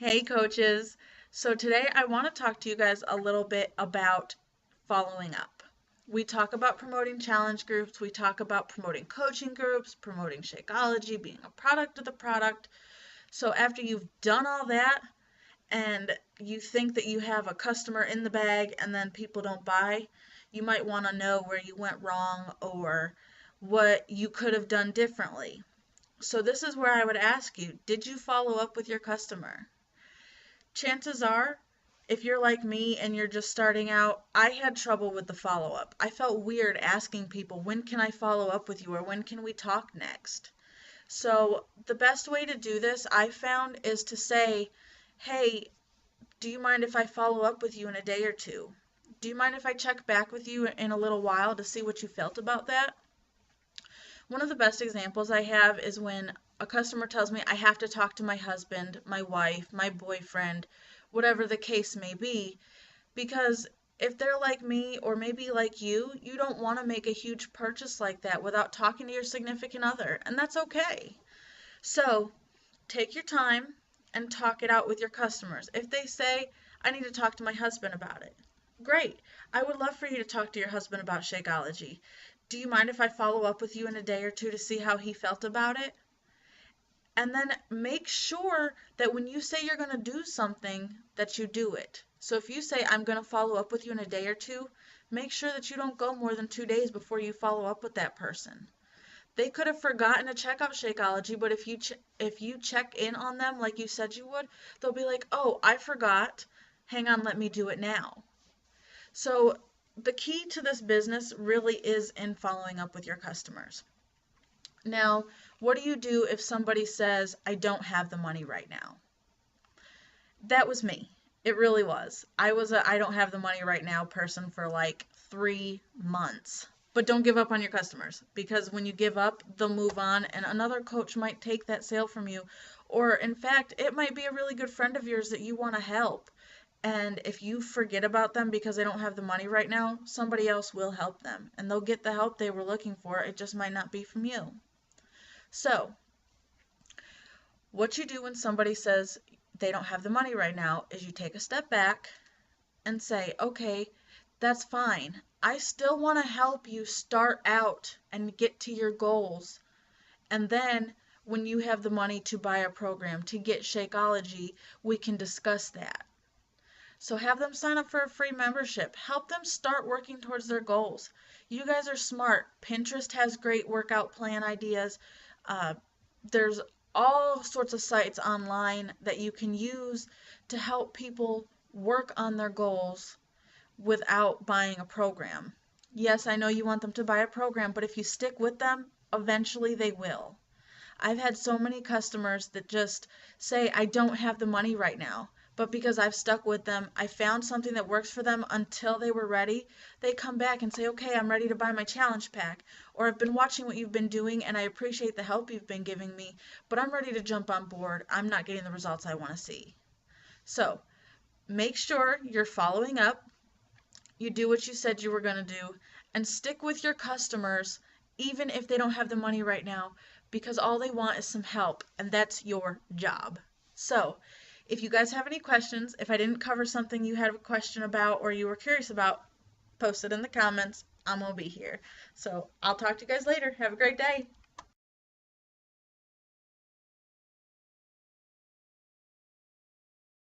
Hey coaches. So today I want to talk to you guys a little bit about following up. We talk about promoting challenge groups, we talk about promoting coaching groups, promoting Shakeology, being a product of the product. So after you've done all that and you think that you have a customer in the bag and then people don't buy, you might want to know where you went wrong or what you could have done differently. So this is where I would ask you, did you follow up with your customer? Chances are, if you're like me and you're just starting out, I had trouble with the follow up. I felt weird asking people, when can I follow up with you or when can we talk next? So, the best way to do this, I found, is to say, hey, do you mind if I follow up with you in a day or two? Do you mind if I check back with you in a little while to see what you felt about that? One of the best examples I have is when a customer tells me I have to talk to my husband, my wife, my boyfriend, whatever the case may be, because if they're like me or maybe like you don't want to make a huge purchase like that without talking to your significant other, and that's okay. So take your time and talk it out with your customers. If they say, I need to talk to my husband about it, great. I would love for you to talk to your husband about Shakeology. Do you mind if I follow up with you in a day or two to see how he felt about it? And then make sure that when you say you're going to do something, that you do it. So if you say, I'm going to follow up with you in a day or two, make sure that you don't go more than 2 days before you follow up with that person. They could have forgotten to check out Shakeology, but if you check in on them like you said you would, they'll be like, "Oh, I forgot. Hang on, let me do it now." So the key to this business really is in following up with your customers. Now, what do you do if somebody says, "I don't have the money right now"? That was me. It really was. I was a I don't have the money right now person for like 3 months. But don't give up on your customers, because when you give up, they'll move on and another coach might take that sale from you. Or in fact, it might be a really good friend of yours that you want to help. And if you forget about them because they don't have the money right now, somebody else will help them and they'll get the help they were looking for. It just might not be from you. So, what you do when somebody says they don't have the money right now is you take a step back and say, okay, that's fine. I still want to help you start out and get to your goals. And then when you have the money to buy a program, to get Shakeology, we can discuss that. So have them sign up for a free membership. Help them start working towards their goals. You guys are smart. Pinterest has great workout plan ideas. Uh, there's all sorts of sites online that you can use to help people work on their goals without buying a program. Yes, I know you want them to buy a program, but if you stick with them, eventually they will. I've had so many customers that just say, I don't have the money right now. But because I've stuck with them, I found something that works for them until they were ready, they come back and say, okay, I'm ready to buy my challenge pack. Or I've been watching what you've been doing and I appreciate the help you've been giving me, but I'm ready to jump on board. I'm not getting the results I want to see. So make sure you're following up, you do what you said you were going to do, and stick with your customers even if they don't have the money right now, because all they want is some help, and that's your job. So, if you guys have any questions, if I didn't cover something you had a question about or you were curious about, post it in the comments. I'm going to be here. So, I'll talk to you guys later. Have a great day.